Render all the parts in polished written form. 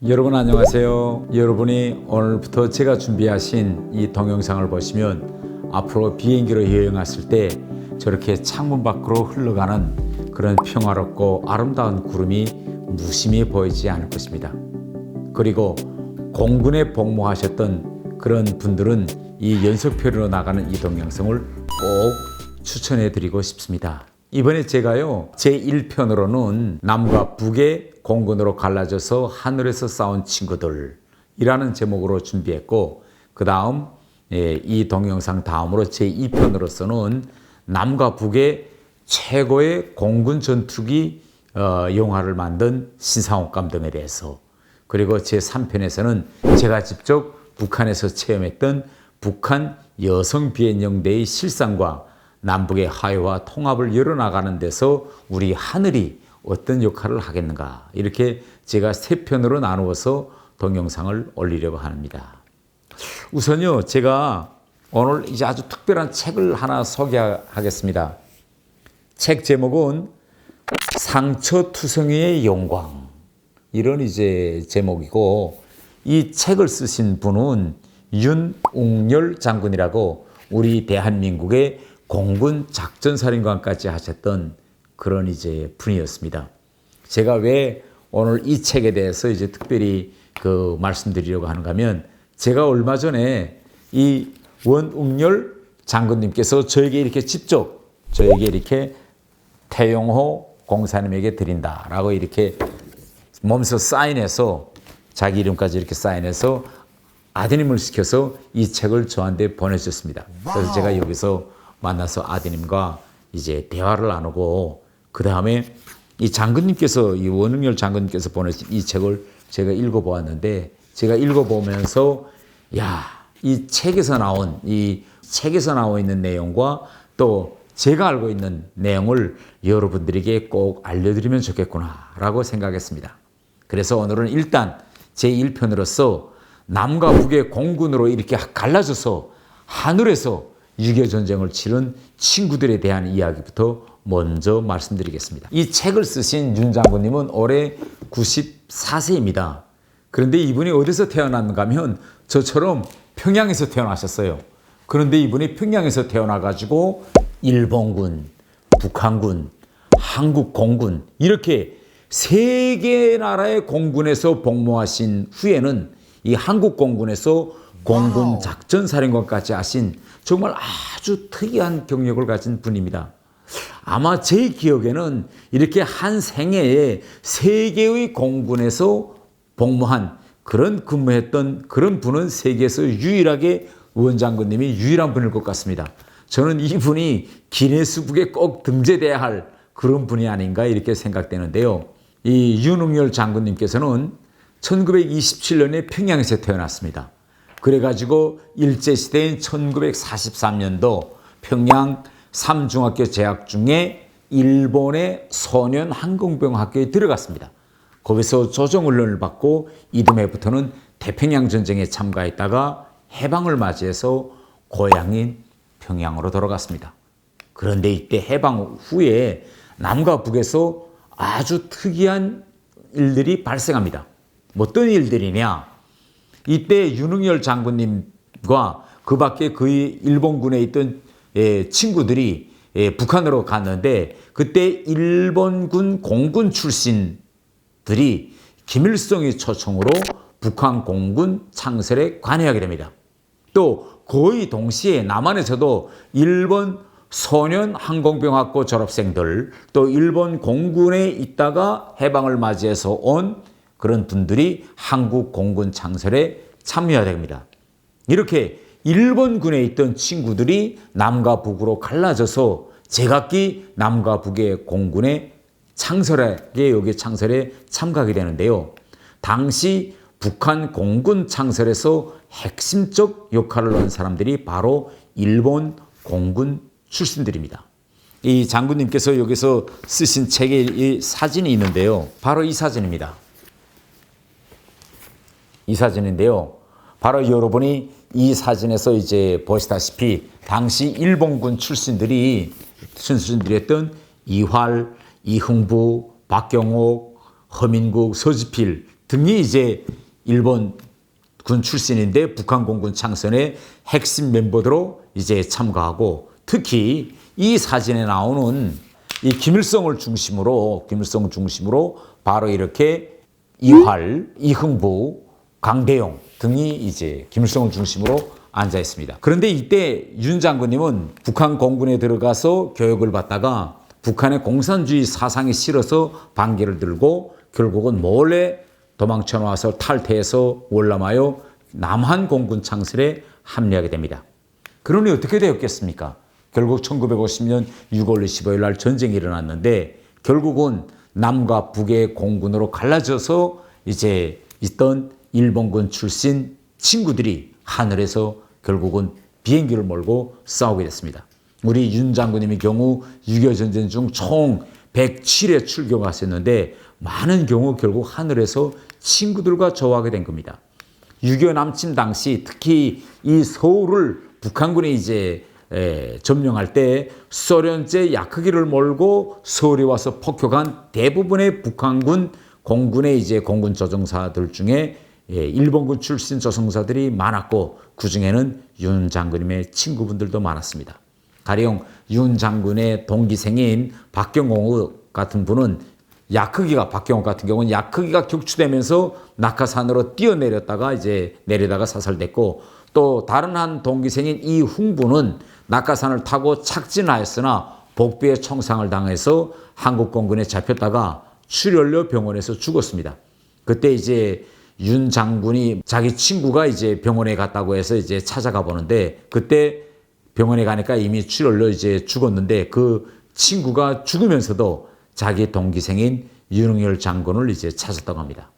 여러분 안녕하세요. 여러분이 오늘부터 제가 준비하신 이 동영상을 보시면 앞으로 비행기로 여행했을 때 저렇게 창문 밖으로 흘러가는 그런 평화롭고 아름다운 구름이 무심히 보이지 않을 것입니다. 그리고 공군에 복무하셨던 그런 분들은 이 연속편으로 나가는 이 동영상을 꼭 추천해 드리고 싶습니다. 이번에 제가요 제1편으로는 남과 북의 공군으로 갈라져서 하늘에서 싸운 친구들 이라는 제목으로 준비했고, 그 다음 이 동영상 다음으로 제2편으로서는 남과 북의 최고의 공군 전투기 영화를 만든 신상옥 감독에 대해서, 그리고 제3편에서는 제가 직접 북한에서 체험했던 북한 여성 비행영대의 실상과 남북의 화해와 통합을 열어나가는 데서 우리 하늘이 어떤 역할을 하겠는가, 이렇게 제가 세 편으로 나누어서 동영상을 올리려고 합니다. 우선요, 제가 오늘 이제 아주 특별한 책을 하나 소개하겠습니다. 책 제목은 상처투성이의 영광, 이런 이제 제목이고, 이 책을 쓰신 분은 윤웅열 장군이라고 우리 대한민국의 공군 작전사령관까지 하셨던 그런 이제 분이었습니다. 제가 왜 오늘 이 책에 대해서 이제 특별히 말씀드리려고 하는가 하면, 제가 얼마 전에 이 원웅열 장군님께서 저에게 이렇게 직접 이렇게 태용호 공사님에게 드린다라고 이렇게 몸소 사인해서, 자기 이름까지 이렇게 사인해서 아드님을 시켜서 이 책을 저한테 보내주셨습니다. 그래서 제가 여기서 만나서 아드님과 이제 대화를 나누고, 그 다음에 이 장군님께서, 이 원웅열 장군님께서 보내신 이 책을 제가 읽어보았는데, 제가 읽어보면서 이 책에서 나와 있는 내용과 또 제가 알고 있는 내용을 여러분들에게 꼭 알려드리면 좋겠구나라고 생각했습니다. 그래서 오늘은 일단 제1편으로서 남과 북의 공군으로 이렇게 갈라져서 하늘에서 6.25 전쟁을 치른 친구들에 대한 이야기부터 먼저 말씀드리겠습니다. 이 책을 쓰신 윤 장군님은 올해 94세입니다. 그런데 이분이 어디서 태어났는가 하면 저처럼 평양에서 태어나셨어요. 그런데 이분이 평양에서 태어나가지고 일본군, 북한군, 한국 공군, 이렇게 세 개 나라의 공군에서 복무하신 후에는 이 한국 공군에서 공군 작전사령관까지 하신 정말 아주 특이한 경력을 가진 분입니다. 아마 제 기억에는 이렇게 한 생애에 세 개의 공군에서 복무한 근무했던 그런 분은 세계에서 유일하게 원장군님이 유일한 분일 것 같습니다. 저는 이분이 기네스북에 꼭 등재돼야 할 그런 분이 아닌가 이렇게 생각되는데요. 이 윤웅열 장군님께서는 1927년에 평양에서 태어났습니다. 그래가지고 일제시대인 1943년도 평양 삼중학교 재학 중에 일본의 소년 항공병학교에 들어갔습니다. 거기서 조정훈련을 받고 이듬해부터는 태평양 전쟁에 참가했다가 해방을 맞이해서 고향인 평양으로 돌아갔습니다. 그런데 이때 해방 후에 남과 북에서 아주 특이한 일들이 발생합니다. 어떤 일들이냐? 이때 윤웅열 장군님과 그 밖에 그의 일본군에 있던 친구들이 북한으로 갔는데, 그때 일본군 공군 출신들이 김일성의 초청으로 북한 공군 창설에 관여하게 됩니다. 또 거의 동시에 남한에서도 일본 소년 항공병학고 졸업생들, 또 일본 공군에 있다가 해방을 맞이해서 온 그런 분들이 한국 공군 창설에 참여하게 됩니다. 이렇게 일본군에 있던 친구들이 남과 북으로 갈라져서 제각기 남과 북의 공군의 창설에 참가하게 되는데요. 당시 북한 공군 창설에서 핵심적 역할을 한 사람들이 바로 일본 공군 출신들입니다. 이 장군님께서 여기서 쓰신 책에 이 사진이 있는데요. 바로 이 사진입니다. 이 사진인데요. 바로 여러분이 이 사진에서 이제 보시다시피 당시 일본군 출신들이 했던 이활, 이흥부, 박경옥, 허민국, 서지필 등이 이제 일본 군 출신인데 북한 공군 창선의 핵심 멤버들로 이제 참가하고, 특히 이 사진에 나오는 이 김일성을 중심으로 바로 이렇게 이활, 이흥부, 강대용 등이 이제 김일성을 중심으로 앉아 있습니다. 그런데 이때 윤 장군님은 북한 공군에 들어가서 교육을 받다가 북한의 공산주의 사상이 싫어서 반기를 들고 결국은 몰래 도망쳐 나와서 탈퇴해서 월남하여 남한 공군 창설에 합류하게 됩니다. 그러니 어떻게 되었겠습니까? 결국 1950년 6월 25일 날 전쟁이 일어났는데 결국은 남과 북의 공군으로 갈라져서 이제 있던 일본군 출신 친구들이 하늘에서 결국은 비행기를 몰고 싸우게 됐습니다. 우리 윤 장군님의 경우 6.25 전쟁 중 총 107회 출격하셨는데 많은 경우 결국 하늘에서 친구들과 조화하게 된 겁니다. 6.25 남침 당시 특히 이 서울을 북한군이 이제 점령할 때 소련제 야크기를 몰고 서울에 와서 폭격한 대부분의 북한군 공군의 이제 공군 조종사들 중에 일본군 출신 조종사들이 많았고 그 중에는 윤 장군님의 친구분들도 많았습니다. 가령 윤 장군의 동기생인 박경옥 같은 분은 박경옥 같은 경우는 야크기가 격추되면서 낙하산으로 뛰어내렸다가 이제 내리다가 사살됐고, 또 다른 한 동기생인 이흥부는 낙하산을 타고 착진하였으나 복부에 총상을 당해서 한국 공군에 잡혔다가 출혈로 병원에서 죽었습니다. 그때 이제 윤 장군이 자기 친구가 이제 병원에 갔다고 해서 이제 찾아가 보는데 그때 병원에 가니까 이미 출혈로 이제 죽었는데 그 친구가 죽으면서도 자기 동기생인 윤응열 장군을 이제 찾았다고 합니다.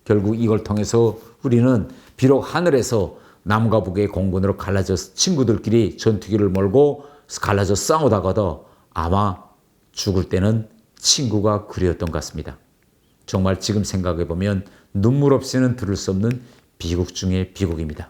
결국 이걸 통해서 우리는 비록 하늘에서 남과 북의 공군으로 갈라져서 친구들끼리 전투기를 몰고 갈라져 싸우다가도 아마 죽을 때는 친구가 그리웠던 것 같습니다. 정말 지금 생각해 보면 눈물 없이는 들을 수 없는 비극 중의 비극입니다.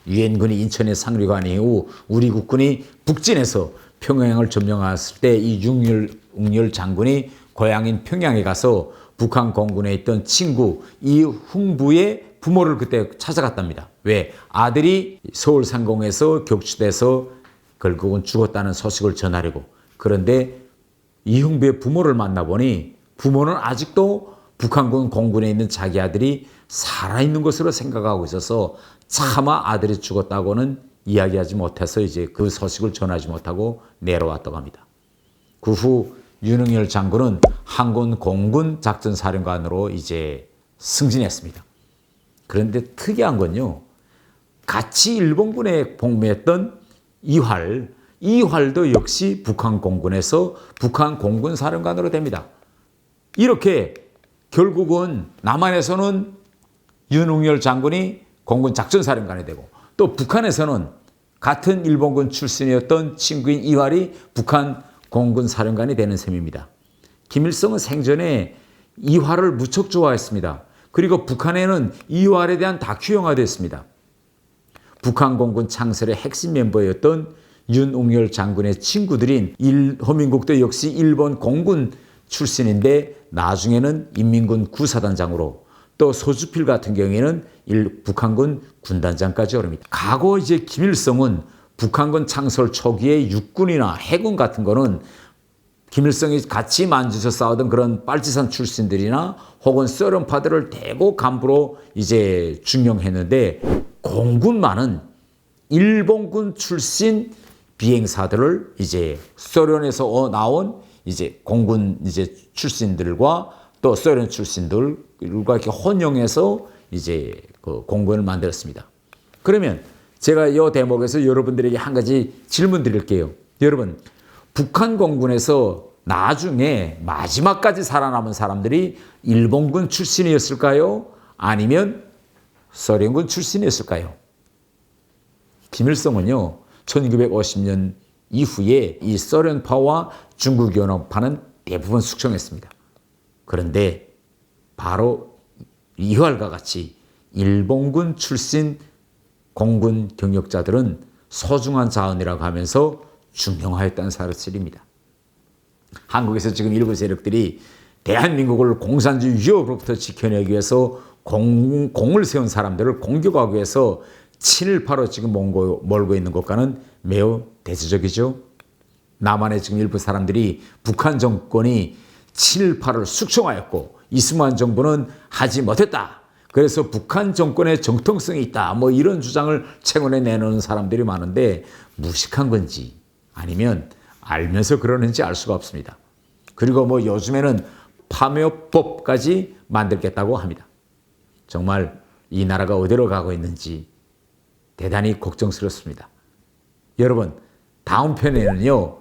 유엔군이 인천에 상륙한 이후 우리 국군이 북진해서 평양을 점령했을 때 이 윤응열 장군이 고향인 평양에 가서 북한 공군에 있던 친구 이흥부의 부모를 그때 찾아갔답니다. 왜? 아들이 서울 상공에서 격추돼서 결국은 죽었다는 소식을 전하려고. 그런데 이흥부의 부모를 만나보니 부모는 아직도 북한군 공군에 있는 자기 아들이 살아있는 것으로 생각하고 있어서 차마 아들이 죽었다고는 이야기하지 못해서 이제 그 소식을 전하지 못하고 내려왔다고 합니다. 그 후 윤응열 장군은 한군 공군 작전사령관으로 이제 승진했습니다. 그런데 특이한 건요, 같이 일본군에 복무했던 이활도 역시 북한 공군에서 북한 공군 사령관으로 됩니다. 이렇게 결국은 남한에서는 윤응열 장군이 공군 작전사령관이 되고 또 북한에서는 같은 일본군 출신이었던 친구인 이활이 북한 공군 사령관이 되는 셈입니다. 김일성은 생전에 이활을 무척 좋아했습니다. 그리고 북한에는 이활에 대한 다큐 영화도 했습니다. 북한 공군 창설의 핵심 멤버였던 윤응열 장군의 친구들인 허민국도 역시 일본 공군 출신인데 나중에는 인민군 구사단장으로, 또 소주필 같은 경우에는 북한군 군단장까지 오릅니다. 과거 이제 김일성은 북한군 창설 초기에 육군이나 해군 같은 거는 김일성이 같이 만주에서 싸우던 그런 빨치산 출신들이나 혹은 소련파들을 대고 간부로 이제 중용했는데 공군만은 일본군 출신 비행사들을 이제 소련에서 나온 이제 공군 이제 출신들과 또 소련 출신들과 이렇게 혼용해서 이제 그 공군을 만들었습니다. 그러면 제가 이 대목에서 여러분들에게 한 가지 질문 드릴게요. 여러분, 북한 공군에서 나중에 마지막까지 살아남은 사람들이 일본군 출신이었을까요? 아니면 소련군 출신이었을까요? 김일성은요, 1950년 이후에 이 소련파와 중국 연합파는 대부분 숙청했습니다. 그런데 바로 이활과 같이 일본군 출신 공군 경력자들은 소중한 자원이라고 하면서 중용하였다는 사실입니다. 한국에서 지금 일부 세력들이 대한민국을 공산주의 위협으로부터 지켜내기 위해서 공을 세운 사람들을 공격하기 위해서 친일파로 지금 몰고 있는 것과는 매우 대조적이죠. 남한의 지금 일부 사람들이 북한 정권이 친일파를 숙청하였고 이승만 정부는 하지 못했다. 그래서 북한 정권의 정통성이 있다. 뭐 이런 주장을 최근에 내놓는 사람들이 많은데 무식한 건지 아니면 알면서 그러는지 알 수가 없습니다. 그리고 뭐 요즘에는 파묘법까지 만들겠다고 합니다. 정말 이 나라가 어디로 가고 있는지 대단히 걱정스럽습니다. 여러분, 다음 편에는요,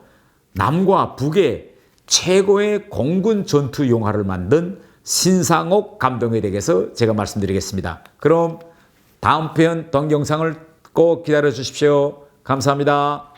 남과 북의 최고의 공군 전투 용화를 만든 신상옥 감독에 대해서 제가 말씀드리겠습니다. 그럼 다음 편 동영상을 꼭 기다려 주십시오. 감사합니다.